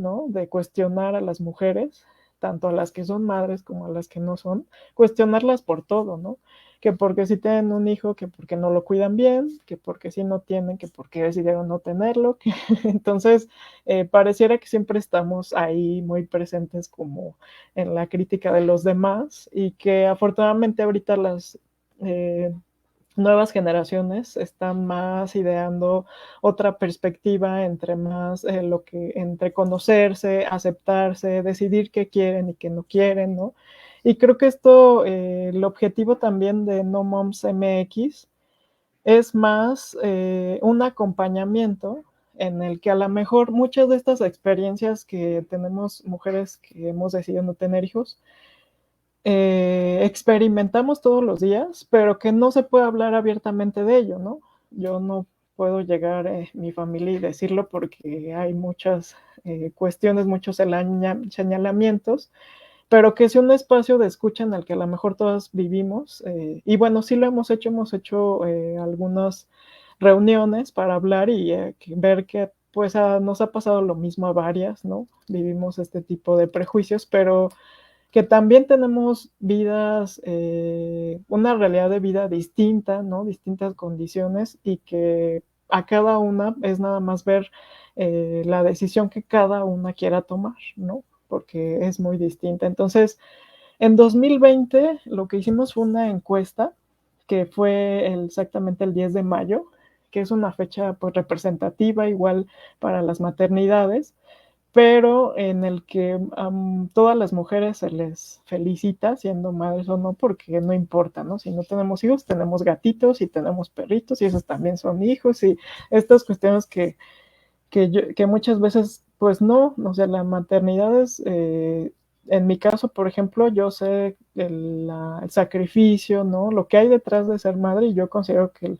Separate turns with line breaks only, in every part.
¿no? De cuestionar a las mujeres, tanto a las que son madres como a las que no son, cuestionarlas por todo, ¿no? Que porque si tienen un hijo, que porque no lo cuidan bien, que porque si no tienen, que porque decidieron no tenerlo. Que entonces, pareciera que siempre estamos ahí muy presentes como en la crítica de los demás y que afortunadamente ahorita las nuevas generaciones están más ideando otra perspectiva entre más lo que entre conocerse, aceptarse, decidir qué quieren y qué no quieren, ¿no? Y creo que esto, el objetivo también de No Moms MX es más un acompañamiento en el que a lo mejor muchas de estas experiencias que tenemos mujeres que hemos decidido no tener hijos, experimentamos todos los días, pero que no se puede hablar abiertamente de ello, ¿no? Yo no puedo llegar a mi familia y decirlo porque hay muchas cuestiones, muchos señalamientos, pero que es un espacio de escucha en el que a lo mejor todas vivimos. Y bueno, sí lo hemos hecho algunas reuniones para hablar y ver que pues nos ha pasado lo mismo a varias, ¿no? Vivimos este tipo de prejuicios, pero que también tenemos vidas, una realidad de vida distinta, ¿no? Distintas condiciones y que a cada una es nada más ver la decisión que cada una quiera tomar, ¿no? Porque es muy distinta. Entonces, en 2020 lo que hicimos fue una encuesta que fue exactamente el 10 de mayo, que es una fecha pues representativa igual para las maternidades, pero en el que todas las mujeres se les felicita siendo madres o no, porque no importa, ¿no? Si no tenemos hijos, tenemos gatitos y tenemos perritos y esos también son hijos y estas cuestiones que muchas veces, pues no, o sea, la maternidad es, en mi caso, por ejemplo, yo sé el sacrificio, ¿no? Lo que hay detrás de ser madre y yo considero que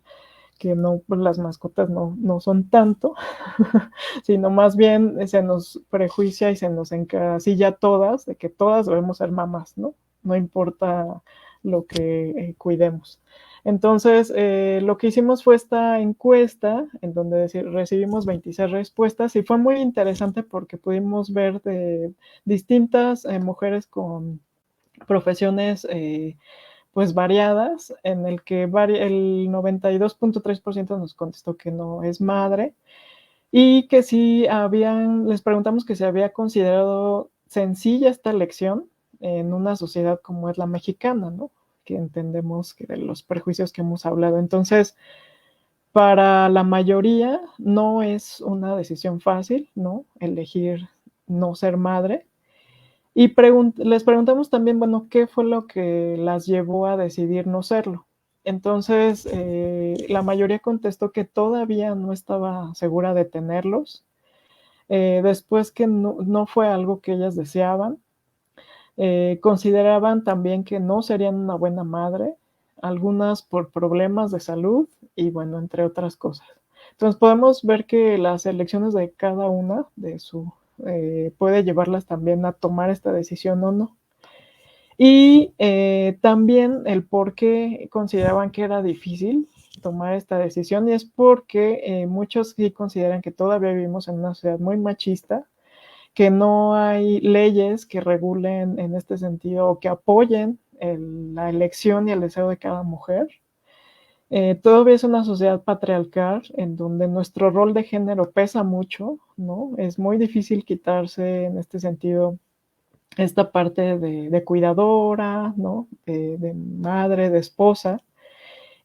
no, pues las mascotas no son tanto, sino más bien se nos prejuicia y se nos encasilla todas, de que todas debemos ser mamás, ¿no? No importa lo que cuidemos. Entonces, lo que hicimos fue esta encuesta en donde recibimos 26 respuestas y fue muy interesante porque pudimos ver de distintas mujeres con profesiones pues variadas, en el que el 92.3% nos contestó que no es madre y que si les preguntamos que se había considerado sencilla esta elección en una sociedad como es la mexicana, ¿no? Que entendemos que de los prejuicios que hemos hablado. Entonces, para la mayoría no es una decisión fácil, ¿no? Elegir no ser madre. Y les preguntamos también, bueno, ¿qué fue lo que las llevó a decidir no serlo? Entonces, la mayoría contestó que todavía no estaba segura de tenerlos, después que no fue algo que ellas deseaban, consideraban también que no serían una buena madre, algunas por problemas de salud y bueno, entre otras cosas. Entonces podemos ver que las elecciones de cada una puede llevarlas también a tomar esta decisión o no. Y también el por qué consideraban que era difícil tomar esta decisión y es porque muchos sí consideran que todavía vivimos en una sociedad muy machista, que no hay leyes que regulen en este sentido o que apoyen la elección y el deseo de cada mujer. Todavía es una sociedad patriarcal en donde nuestro rol de género pesa mucho, ¿no? Es muy difícil quitarse en este sentido esta parte de cuidadora, ¿no? De madre, de esposa,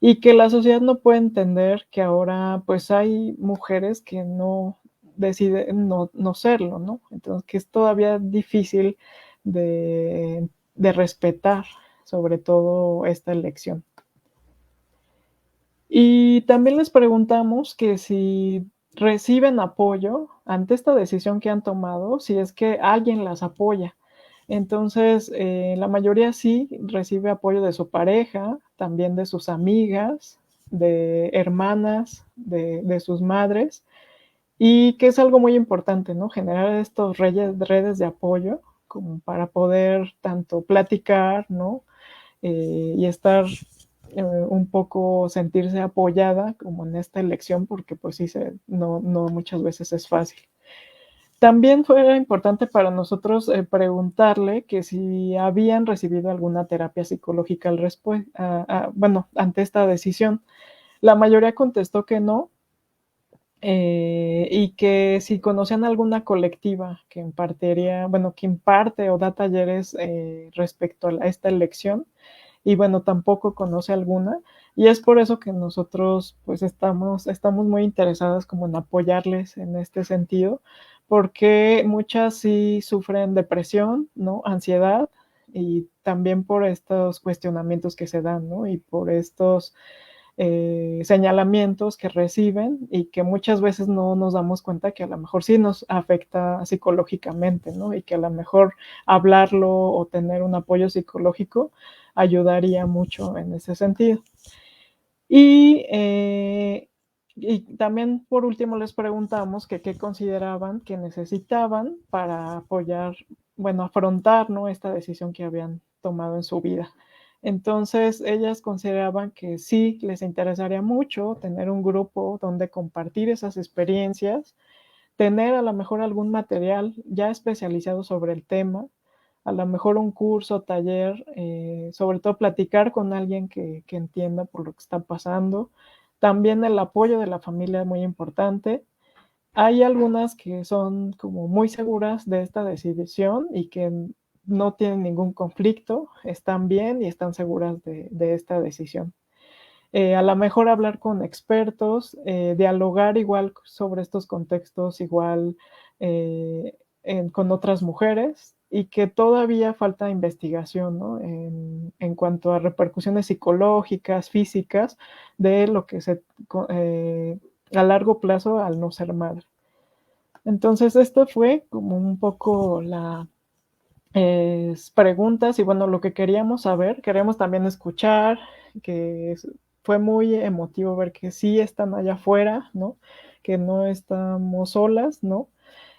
y que la sociedad no puede entender que ahora pues hay mujeres que no deciden no serlo, ¿no? Entonces que es todavía difícil de respetar sobre todo esta elección. Y también les preguntamos que si reciben apoyo ante esta decisión que han tomado, si es que alguien las apoya. Entonces, la mayoría sí recibe apoyo de su pareja, también de sus amigas, de hermanas, de sus madres, y que es algo muy importante, ¿no? Generar estos redes de apoyo como para poder tanto platicar, ¿no? Y estar un poco sentirse apoyada como en esta elección, porque pues sí, no muchas veces es fácil. También fue importante para nosotros preguntarle que si habían recibido alguna terapia psicológica bueno, ante esta decisión. La mayoría contestó que no, y que si conocían alguna colectiva que impartiría, bueno, que imparte o da talleres respecto a esta elección, y bueno, tampoco conoce alguna, y es por eso que nosotros pues estamos muy interesadas como en apoyarles en este sentido, porque muchas sí sufren depresión, ¿no? Ansiedad, y también por estos cuestionamientos que se dan, ¿no? Y por estos señalamientos que reciben y que muchas veces no nos damos cuenta que a lo mejor sí nos afecta psicológicamente, ¿no? Y que a lo mejor hablarlo o tener un apoyo psicológico ayudaría mucho en ese sentido. Y, y también por último les preguntamos que qué consideraban que necesitaban para apoyar, bueno, afrontar, ¿no? Esta decisión que habían tomado en su vida. Entonces, ellas consideraban que sí les interesaría mucho tener un grupo donde compartir esas experiencias, tener a lo mejor algún material ya especializado sobre el tema, a lo mejor un curso, taller, sobre todo platicar con alguien que entienda por lo que está pasando. También el apoyo de la familia es muy importante. Hay algunas que son como muy seguras de esta decisión y que no tienen ningún conflicto, están bien y están seguras de esta decisión. A lo mejor hablar con expertos, dialogar igual sobre estos contextos, igual con otras mujeres, y que todavía falta investigación, ¿no? En cuanto a repercusiones psicológicas, físicas, de lo que a largo plazo al no ser madre. Entonces, esto fue como un poco preguntas y bueno, lo que queríamos saber, queremos también escuchar, que fue muy emotivo ver que sí están allá afuera, ¿no? Que no estamos solas, ¿no?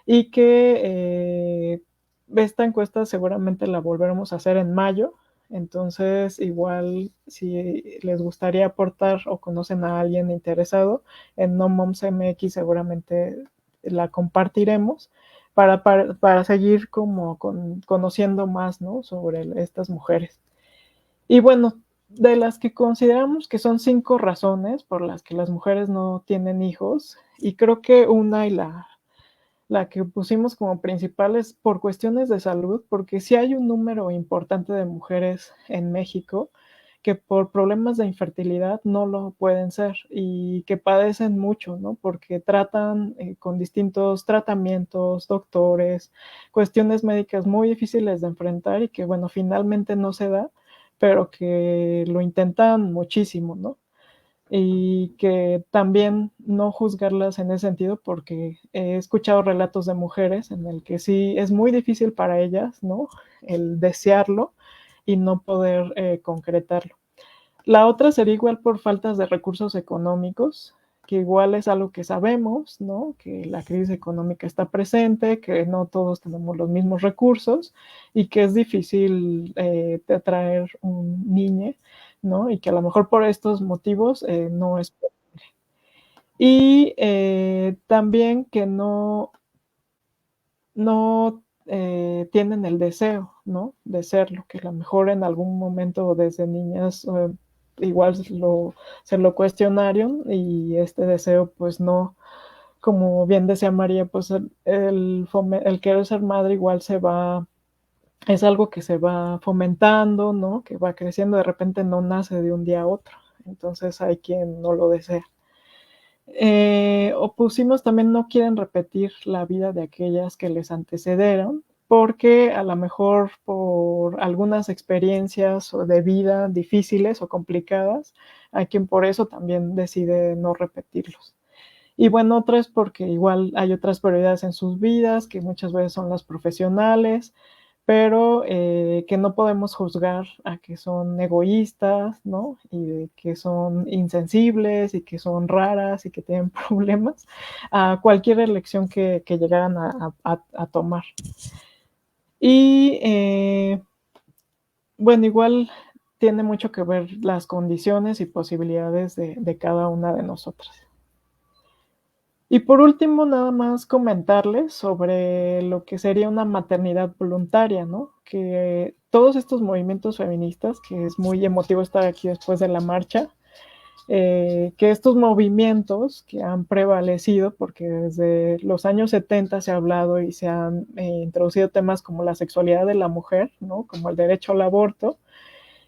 Y que esta encuesta seguramente la volveremos a hacer en mayo, entonces igual si les gustaría aportar o conocen a alguien interesado, en No Moms MX seguramente la compartiremos para seguir como conociendo más, ¿no? Sobre estas mujeres. Y bueno, de las que consideramos que son 5 razones por las que las mujeres no tienen hijos, y creo que una y la que pusimos como principal es por cuestiones de salud, porque sí hay un número importante de mujeres en México que por problemas de infertilidad no lo pueden ser y que padecen mucho, ¿no? Porque tratan con distintos tratamientos, doctores, cuestiones médicas muy difíciles de enfrentar y que, bueno, finalmente no se da, pero que lo intentan muchísimo, ¿no? Y que también no juzgarlas en ese sentido, porque he escuchado relatos de mujeres en el que sí es muy difícil para ellas, ¿no? El desearlo y no poder concretarlo. La otra sería igual por faltas de recursos económicos, que igual es algo que sabemos, ¿no? Que la crisis económica está presente, que no todos tenemos los mismos recursos y que es difícil traer un niño, ¿no? Y que a lo mejor por estos motivos no es. Y también que no tienen el deseo, ¿no? De serlo, que a lo mejor en algún momento desde niñas igual se lo cuestionaron y este deseo pues no, como bien decía María, pues el querer ser madre igual es algo que se va fomentando, ¿no? Que va creciendo, de repente no nace de un día a otro, entonces hay quien no lo desea. O pusimos también no quieren repetir la vida de aquellas que les antecedieron, porque a lo mejor por algunas experiencias de vida difíciles o complicadas, hay quien por eso también decide no repetirlos. Y bueno, otra es porque igual hay otras prioridades en sus vidas, que muchas veces son las profesionales, pero que no podemos juzgar a que son egoístas, ¿no? Y que son insensibles y que son raras y que tienen problemas a cualquier elección que llegaran a tomar. Y bueno, igual tiene mucho que ver las condiciones y posibilidades de cada una de nosotras. Y por último, nada más comentarles sobre lo que sería una maternidad voluntaria, ¿no? Que todos estos movimientos feministas, que es muy emotivo estar aquí después de la marcha, que estos movimientos que han prevalecido, porque desde los años 70 se ha hablado y se han introducido temas como la sexualidad de la mujer, ¿no? Como el derecho al aborto,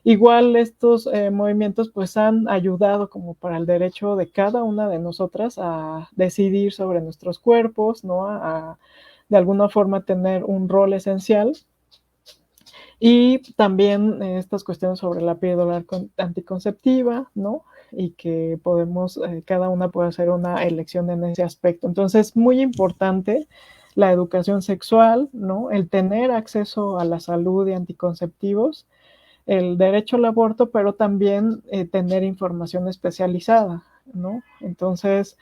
igual estos movimientos pues han ayudado como para el derecho de cada una de nosotras a decidir sobre nuestros cuerpos, ¿no? De alguna forma tener un rol esencial. Y también estas cuestiones sobre la píldora anticonceptiva, ¿no? Y que podemos, cada una puede hacer una elección en ese aspecto. Entonces, muy importante la educación sexual, ¿no? El tener acceso a la salud y anticonceptivos, el derecho al aborto, pero también tener información especializada, ¿no? Entonces,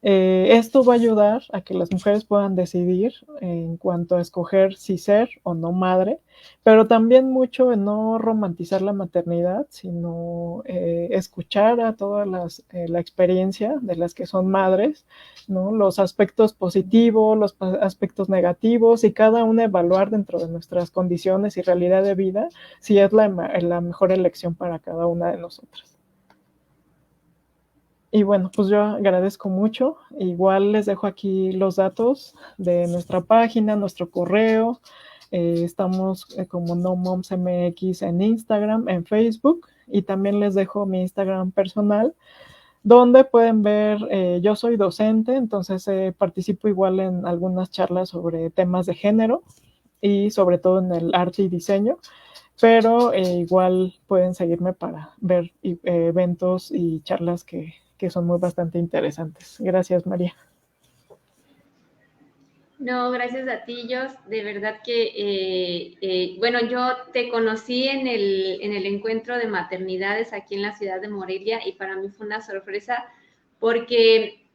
esto va a ayudar a que las mujeres puedan decidir en cuanto a escoger si ser o no madre, pero también mucho en no romantizar la maternidad, sino escuchar a todas la experiencia de las que son madres, ¿no? Los aspectos positivos, los aspectos negativos y cada una evaluar dentro de nuestras condiciones y realidad de vida si es la mejor elección para cada una de nosotras. Y bueno, pues yo agradezco mucho. Igual les dejo aquí los datos de nuestra página, nuestro correo. Estamos como No Moms MX en Instagram, en Facebook. Y también les dejo mi Instagram personal, donde pueden ver, yo soy docente, entonces participo igual en algunas charlas sobre temas de género y sobre todo en el arte y diseño, pero igual pueden seguirme para ver eventos y charlas que son muy bastante interesantes. Gracias, María.
No, gracias a ti, Jos. De verdad que, bueno, yo te conocí en el encuentro de maternidades aquí en la ciudad de Morelia y para mí fue una sorpresa porque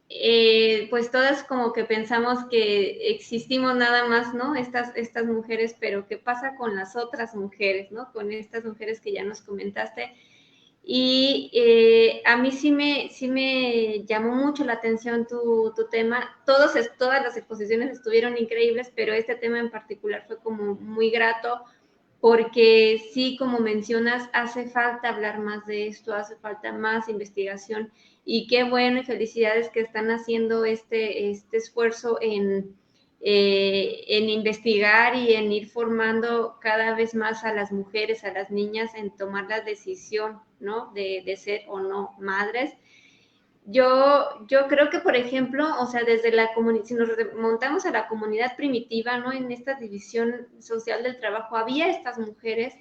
pues todas como que pensamos que existimos nada más, ¿no? Estas mujeres, pero ¿qué pasa con las otras mujeres, ¿no? Con estas mujeres que ya nos comentaste. Y a mí sí me llamó mucho la atención tu tema. Todas las exposiciones estuvieron increíbles, pero este tema en particular fue como muy grato porque sí, como mencionas, hace falta hablar más de esto, hace falta más investigación y qué bueno y felicidades que están haciendo este esfuerzo en investigar y en ir formando cada vez más a las mujeres, a las niñas en tomar la decisión, ¿no? De ser o no madres. Yo creo que, por ejemplo, o sea, desde la comunidad, si nos remontamos a la comunidad primitiva, ¿no? En esta división social del trabajo, había estas mujeres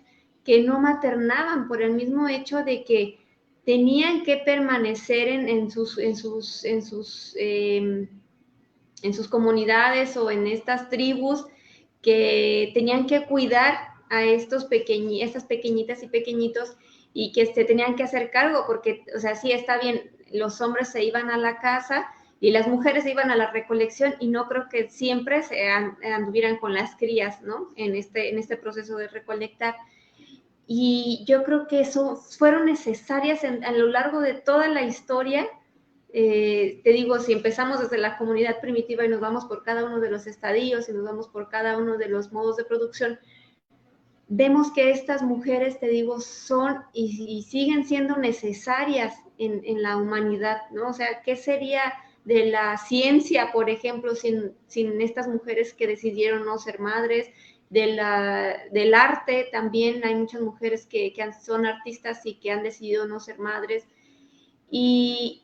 que no maternaban por el mismo hecho de que tenían que permanecer en sus comunidades o en estas tribus que tenían que cuidar a estas pequeñitas y pequeñitos y que se tenían que hacer cargo porque, o sea, sí está bien, los hombres se iban a la casa y las mujeres se iban a la recolección y no creo que siempre anduvieran con las crías, ¿no? En este proceso de recolectar. Y yo creo que eso fueron necesarias a lo largo de toda la historia. Te digo, si empezamos desde la comunidad primitiva y nos vamos por cada uno de los estadios y nos vamos por cada uno de los modos de producción, vemos que estas mujeres, te digo, son y siguen siendo necesarias en la humanidad, ¿no? O sea, ¿qué sería de la ciencia, por ejemplo, sin estas mujeres que decidieron no ser madres? Del arte también hay muchas mujeres que son artistas y que han decidido no ser madres. Y,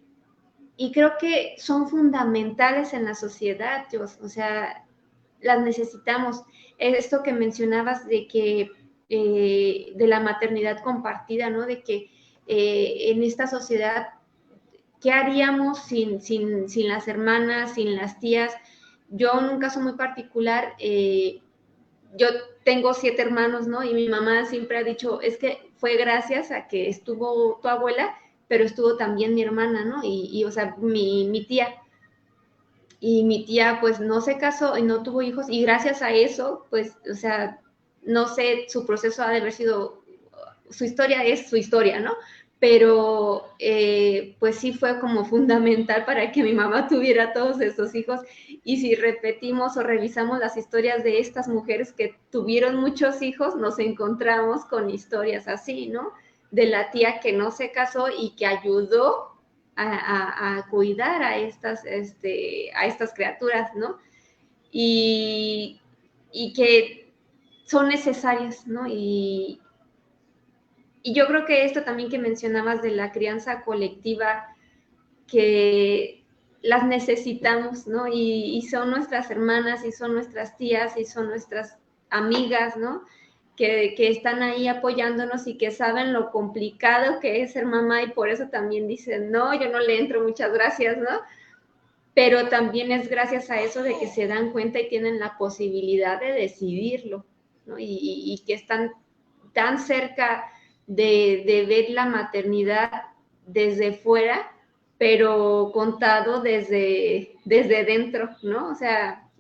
y creo que son fundamentales en la sociedad, Dios, o sea, las necesitamos. Esto que mencionabas de que de la maternidad compartida, ¿no? De que en esta sociedad, ¿qué haríamos sin las hermanas, sin las tías? Yo en un caso muy particular, yo tengo 7 hermanos, ¿no? Y mi mamá siempre ha dicho, es que fue gracias a que estuvo tu abuela, pero estuvo también mi hermana, ¿no? O sea, mi tía. Y mi tía, pues, no se casó y no tuvo hijos, y gracias a eso, pues, o sea, no sé, su proceso ha de haber sido, su historia es su historia, ¿no? pero pues sí fue como fundamental para que mi mamá tuviera todos estos hijos. Y si repetimos o revisamos las historias de estas mujeres que tuvieron muchos hijos, nos encontramos con historias así, ¿no? De la tía que no se casó y que ayudó a cuidar a estas criaturas, ¿no? Y, y que son necesarias, ¿no? Y yo creo que esto también que mencionabas de la crianza colectiva, que las necesitamos, ¿no? Y son nuestras hermanas, y son nuestras tías, y son nuestras amigas, ¿no? Que están ahí apoyándonos y que saben lo complicado que es ser mamá y por eso también dicen, no, yo no le entro, muchas gracias, ¿no? Pero también es gracias a eso de que se dan cuenta y tienen la posibilidad de decidirlo, ¿no? Y que están tan cerca de ver la maternidad desde fuera, pero contado desde dentro, ¿no? O sea,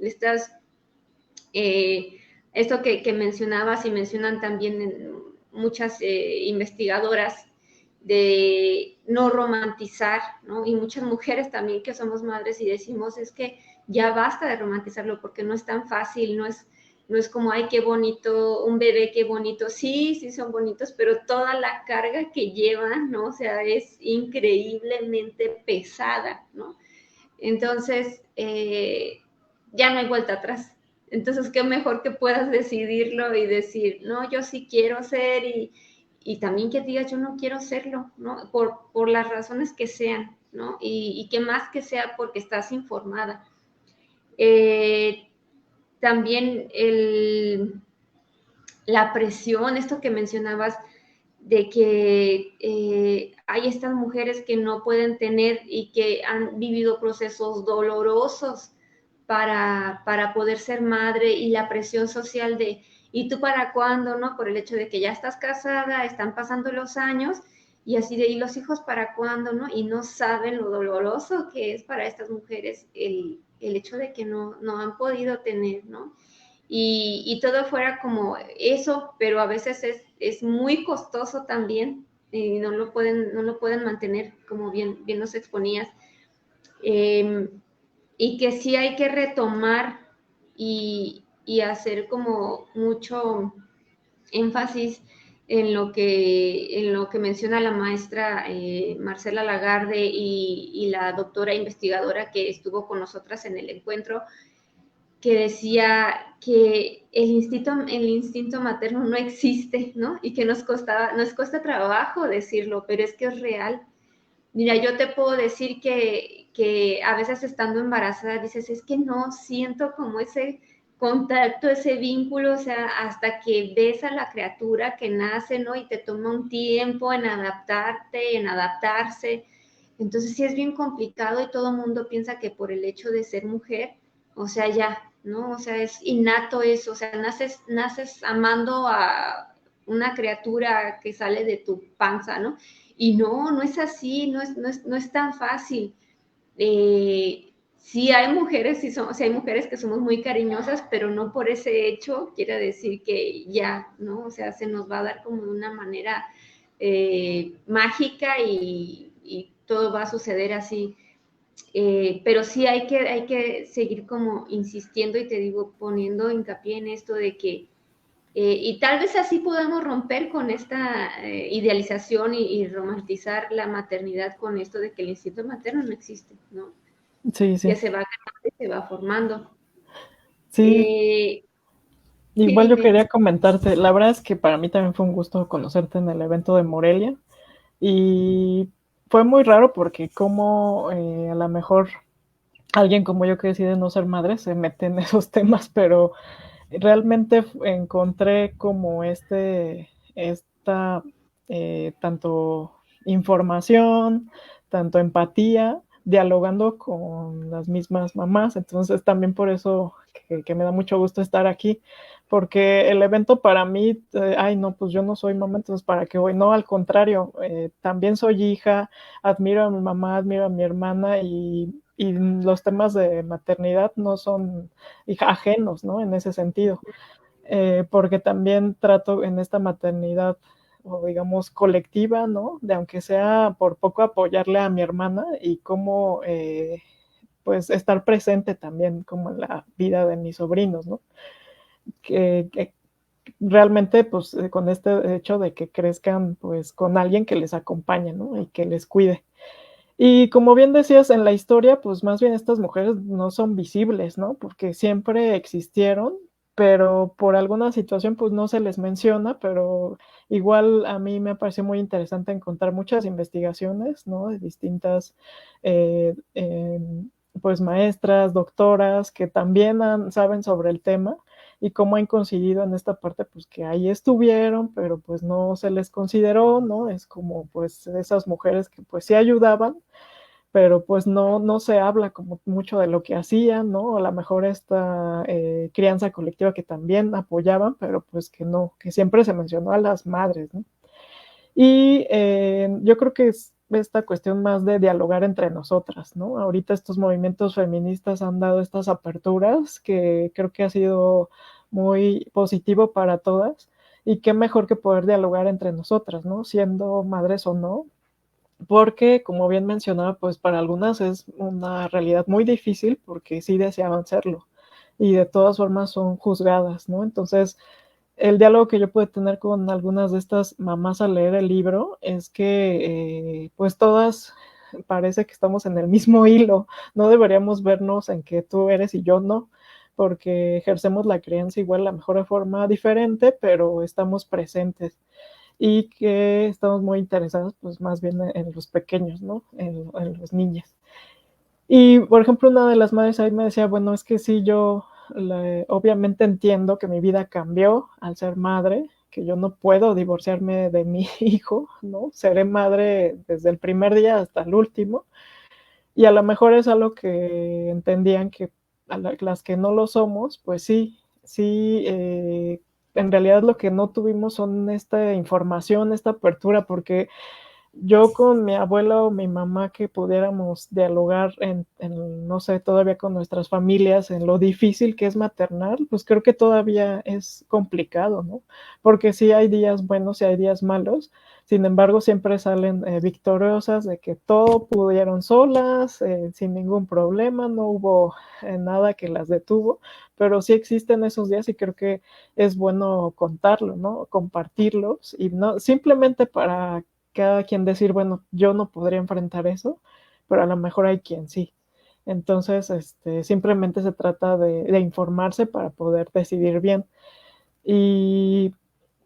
eh, esto que mencionabas y mencionan también muchas investigadoras de no romantizar, ¿no? Y muchas mujeres también que somos madres y decimos, es que ya basta de romantizarlo porque no es tan fácil, no es como, ay, qué bonito, un bebé, qué bonito. Sí, sí son bonitos, pero toda la carga que llevan, ¿no? O sea, es increíblemente pesada, ¿no? Entonces, ya no hay vuelta atrás. Entonces, qué mejor que puedas decidirlo y decir, no, yo sí quiero ser y también que digas, yo no quiero serlo, ¿no? Por las razones que sean, ¿no? Y que más que sea porque estás informada. Eh, también la presión, esto que mencionabas, de que hay estas mujeres que no pueden tener y que han vivido procesos dolorosos para poder ser madre y la presión social de, ¿y tú para cuándo? ¿No? Por el hecho de que ya estás casada, están pasando los años y así de, ¿y los hijos para cuándo? ¿No? Y no saben lo doloroso que es para estas mujeres el hecho de que no han podido tener, ¿no? Y todo fuera como eso, pero a veces es muy costoso también y no lo pueden mantener, como bien nos exponías. Eh, y que sí hay que retomar y hacer como mucho énfasis en lo que menciona la maestra Marcela Lagarde y la doctora investigadora que estuvo con nosotras en el encuentro, que decía que el instinto materno no existe, ¿no? Y que nos cuesta trabajo decirlo, pero es que es real. Mira, yo te puedo decir que a veces estando embarazada dices, es que no siento como ese contacto, ese vínculo, o sea, hasta que ves a la criatura que nace, ¿no? Y te toma un tiempo en adaptarte, en adaptarse. Entonces sí es bien complicado y todo el mundo piensa que por el hecho de ser mujer, o sea, ya, ¿no? O sea, es innato eso, o sea, naces amando a una criatura que sale de tu panza, ¿no? Y no es así, no es tan fácil. Sí hay mujeres, sí hay mujeres que somos muy cariñosas, pero no por ese hecho quiere decir que ya, ¿no? O sea, se nos va a dar como de una manera mágica y todo va a suceder así. Pero sí hay que seguir como insistiendo y te digo, poniendo hincapié en esto de que y tal vez así podamos romper con esta idealización y romantizar la maternidad con esto de que el instinto materno no existe, ¿no?
Sí,
Que
sí.
se va creando y se va formando.
Sí,
Eh, sí,
igual yo
dime.
quería comentarte, la verdad es que para mí también fue un gusto conocerte en el evento de Morelia y fue muy raro porque como a lo mejor alguien como yo que decide no ser madre se mete en esos temas, pero realmente encontré como esta tanto información, tanto empatía, dialogando con las mismas mamás. Entonces también por eso que me da mucho gusto estar aquí, porque el evento para mí, ay no, pues yo no soy mamá, entonces para qué voy, no, al contrario, también soy hija, admiro a mi mamá, admiro a mi hermana y los temas de maternidad no son ajenos, ¿no? En ese sentido, porque también trato en esta maternidad o digamos colectiva, ¿no? De aunque sea por poco apoyarle a mi hermana y cómo pues estar presente también como en la vida de mis sobrinos, ¿no? Que realmente pues con este hecho de que crezcan pues con alguien que les acompañe, ¿no? Y que les cuide. Y como bien decías en la historia, pues más bien estas mujeres no son visibles, ¿no? Porque siempre existieron, pero por alguna situación pues no se les menciona, pero igual a mí me pareció muy interesante encontrar muchas investigaciones, ¿no? De distintas, eh, eh, pues maestras, doctoras que también saben sobre el tema y cómo han coincidido en esta parte, pues que ahí estuvieron, pero pues no se les consideró, ¿no? Es como pues esas mujeres que pues sí ayudaban, pero pues no se habla como mucho de lo que hacían, ¿no? A lo mejor esta crianza colectiva que también apoyaban, pero pues que no, que siempre se mencionó a las madres, ¿no? Y yo creo que es esta cuestión más de dialogar entre nosotras, ¿no? Ahorita estos movimientos feministas han dado estas aperturas que creo que ha sido muy positivo para todas y qué mejor que poder dialogar entre nosotras, ¿no? Siendo madres o no, porque como bien mencionaba, pues para algunas es una realidad muy difícil porque sí deseaban serlo y de todas formas son juzgadas, ¿no? Entonces, el diálogo que yo pude tener con algunas de estas mamás al leer el libro es que pues todas parece que estamos en el mismo hilo, no deberíamos vernos en que tú eres y yo no, porque ejercemos la crianza igual a la mejor de forma diferente, pero estamos presentes y que estamos muy interesados pues más bien en los pequeños, ¿no? En los niños. Y, por ejemplo, una de las madres ahí me decía, bueno, es que sí, yo obviamente entiendo que mi vida cambió al ser madre, que yo no puedo divorciarme de mi hijo, ¿no? Seré madre desde el primer día hasta el último, y a lo mejor es algo que entendían que a las que no lo somos, pues sí, sí, en realidad lo que no tuvimos son esta información, esta apertura, porque yo con mi abuela o mi mamá que pudiéramos dialogar no sé, todavía con nuestras familias, en lo difícil que es maternar, pues creo que todavía es complicado, ¿no? Porque sí hay días buenos y hay días malos, sin embargo siempre salen victoriosas de que todo pudieron solas, sin ningún problema, no hubo nada que las detuvo, pero sí existen esos días y creo que es bueno contarlo, ¿no? Compartirlos y no simplemente para cada quien decir, bueno, yo no podría enfrentar eso, pero a lo mejor hay quien sí. Entonces, simplemente se trata de informarse para poder decidir bien. Y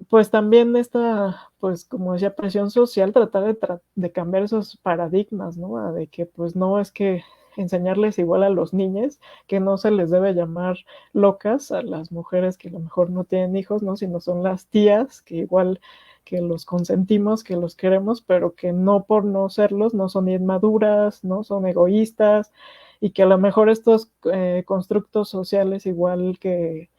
pues también esta, pues como decía, presión social, tratar de cambiar esos paradigmas, ¿no? De que pues no es que enseñarles igual a los niños, que no se les debe llamar locas a las mujeres que a lo mejor no tienen hijos, ¿no? Sino son las tías que igual que los consentimos, que los queremos, pero que no por no serlos, no son inmaduras, no son egoístas, y que a lo mejor estos constructos sociales igual que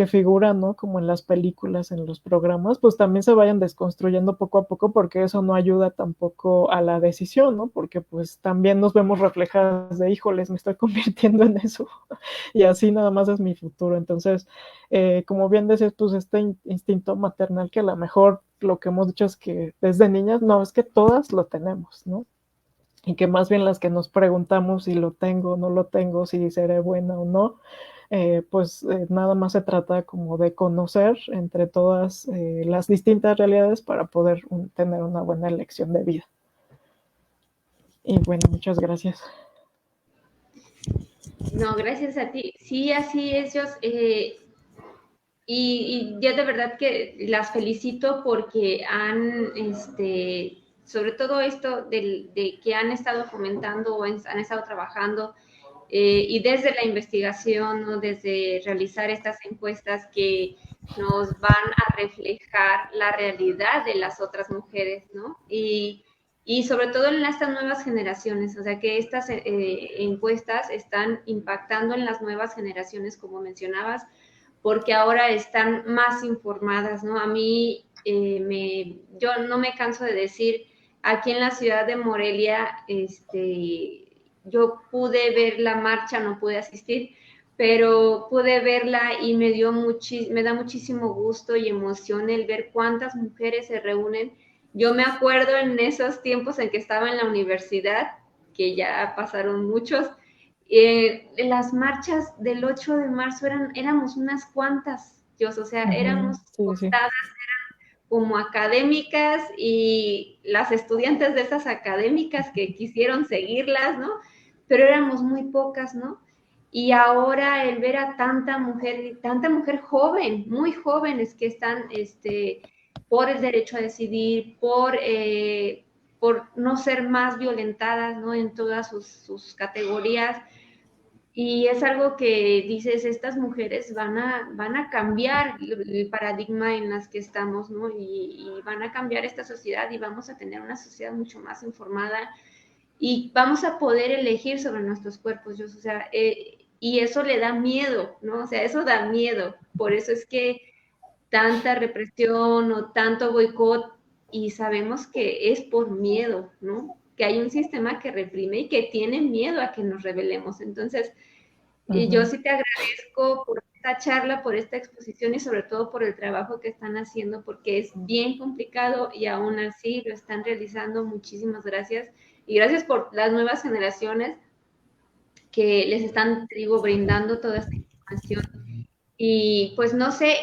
figuran, ¿no? Como en las películas, en los programas, pues también se vayan desconstruyendo poco a poco, porque eso no ayuda tampoco a la decisión, ¿no? Porque pues también nos vemos reflejadas de, híjoles, me estoy convirtiendo en eso, y así nada más es mi futuro. Entonces, como bien decías, pues este instinto maternal que a lo mejor lo que hemos dicho es que desde niñas, no, es que todas lo tenemos, ¿no? Y que más bien las que nos preguntamos si lo tengo o no lo tengo, si seré buena o no, pues nada más se trata como de conocer entre todas las distintas realidades para poder tener una buena elección de vida. Y bueno, muchas gracias.
No, gracias a ti. Sí, así es, y yo de verdad que las felicito porque han, sobre todo esto de que han estado fomentando o han estado trabajando y desde la investigación, ¿no? Desde realizar estas encuestas que nos van a reflejar la realidad de las otras mujeres, ¿no? Y sobre todo en estas nuevas generaciones, o sea que estas encuestas están impactando en las nuevas generaciones, como mencionabas, porque ahora están más informadas, ¿no? A mí, yo no me canso de decir, aquí en la ciudad de Morelia, yo pude ver la marcha, no pude asistir, pero pude verla y me da muchísimo gusto y emoción el ver cuántas mujeres se reúnen. Yo me acuerdo en esos tiempos en que estaba en la universidad, que ya pasaron muchos, en las marchas del 8 de marzo éramos unas cuantas, Dios, o sea, éramos
Sí, sí.
contadas como académicas y las estudiantes de esas académicas que quisieron seguirlas, ¿no? Pero éramos muy pocas, ¿no? Y ahora el ver a tanta mujer joven, muy jóvenes que están por el derecho a decidir, por no ser más violentadas, ¿no? En todas sus categorías, y es algo que dices, estas mujeres van a cambiar el paradigma en las que estamos, ¿no? Y van a cambiar esta sociedad y vamos a tener una sociedad mucho más informada y vamos a poder elegir sobre nuestros cuerpos, o sea, y eso le da miedo, ¿no? O sea, eso da miedo. Por eso es que tanta represión o tanto boicot, y sabemos que es por miedo, ¿no? Que hay un sistema que reprime y que tiene miedo a que nos rebelemos. Entonces, y yo sí te agradezco por esta charla, por esta exposición y sobre todo por el trabajo que están haciendo, porque es bien complicado y aún así lo están realizando. Muchísimas gracias. Y gracias por las nuevas generaciones que les están, digo, brindando toda esta información. Y pues no sé,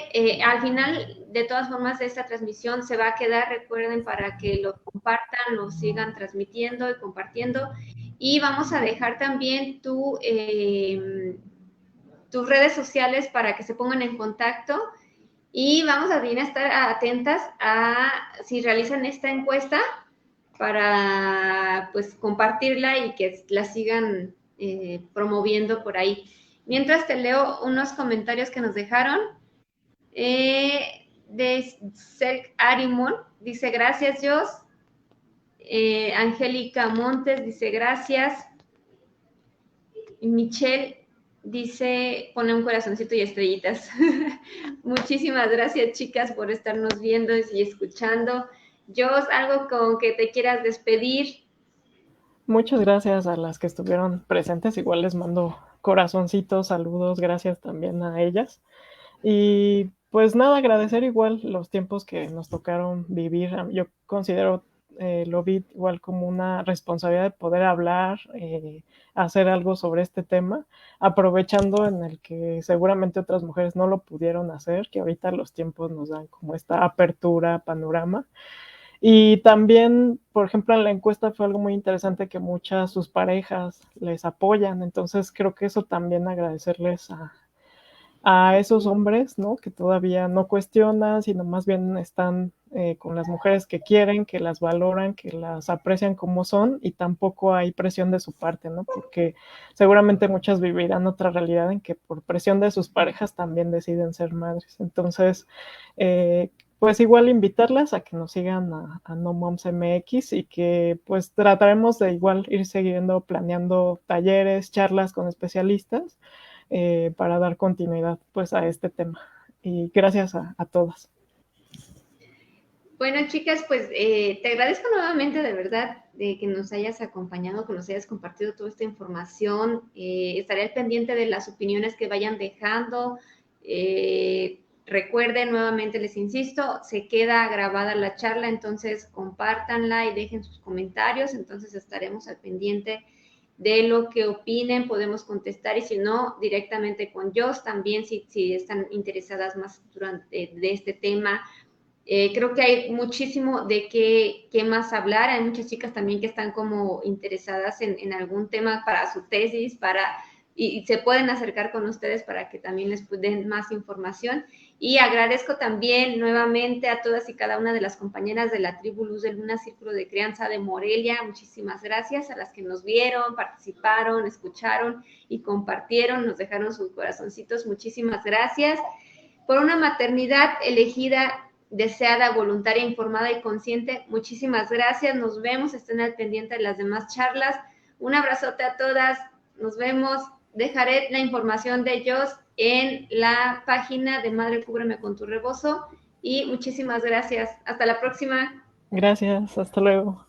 al final, de todas formas, de esta transmisión se va a quedar, recuerden, para que lo compartan, lo sigan transmitiendo y compartiendo. Y vamos a dejar también tus redes sociales para que se pongan en contacto. Y vamos a bien estar atentas a si realizan esta encuesta para pues compartirla y que la sigan promoviendo por ahí. Mientras te leo unos comentarios que nos dejaron. De Selk Arimon, dice gracias, Jos. Angélica Montes dice gracias. Michelle dice, pone un corazoncito y estrellitas. Muchísimas gracias, chicas, por estarnos viendo y escuchando. Jos, algo con que te quieras despedir.
Muchas gracias a las que estuvieron presentes. Igual les mando corazoncitos, saludos, gracias también a ellas. Y pues nada, agradecer igual los tiempos que nos tocaron vivir. Yo considero lo vi igual como una responsabilidad de poder hablar, hacer algo sobre este tema, aprovechando en el que seguramente otras mujeres no lo pudieron hacer, que ahorita los tiempos nos dan como esta apertura, panorama. Y también, por ejemplo, en la encuesta fue algo muy interesante que muchas sus parejas les apoyan, entonces creo que eso también agradecerles a esos hombres, ¿no? Que todavía no cuestionan, sino más bien están con las mujeres que quieren, que las valoran, que las aprecian como son, y tampoco hay presión de su parte, ¿no? Porque seguramente muchas vivirán otra realidad en que por presión de sus parejas también deciden ser madres. Entonces, pues igual invitarlas a que nos sigan a No Moms MX y que pues trataremos de igual ir siguiendo, planeando talleres, charlas con especialistas para dar continuidad pues a este tema. Y gracias a todas.
Bueno, chicas, pues te agradezco nuevamente de verdad de que nos hayas acompañado, que nos hayas compartido toda esta información. Estaré al pendiente de las opiniones que vayan dejando. Recuerden, nuevamente les insisto, se queda grabada la charla, entonces compártanla y dejen sus comentarios, entonces estaremos al pendiente de lo que opinen, podemos contestar y si no, directamente con Jos también, si están interesadas más de este tema. Creo que hay muchísimo de qué más hablar. Hay muchas chicas también que están como interesadas en algún tema para su tesis, y se pueden acercar con ustedes para que también les den más información. Y agradezco también nuevamente a todas y cada una de las compañeras de la tribu Luz de Luna Círculo de Crianza de Morelia. Muchísimas gracias a las que nos vieron, participaron, escucharon y compartieron, nos dejaron sus corazoncitos. Muchísimas gracias por una maternidad elegida, deseada, voluntaria, informada y consciente. Muchísimas gracias. Nos vemos. Estén al pendiente de las demás charlas. Un abrazote a todas. Nos vemos. Dejaré la información de ellos en la página de Madre Cúbreme con tu Rebozo. Y muchísimas gracias. Hasta la próxima.
Gracias, hasta luego.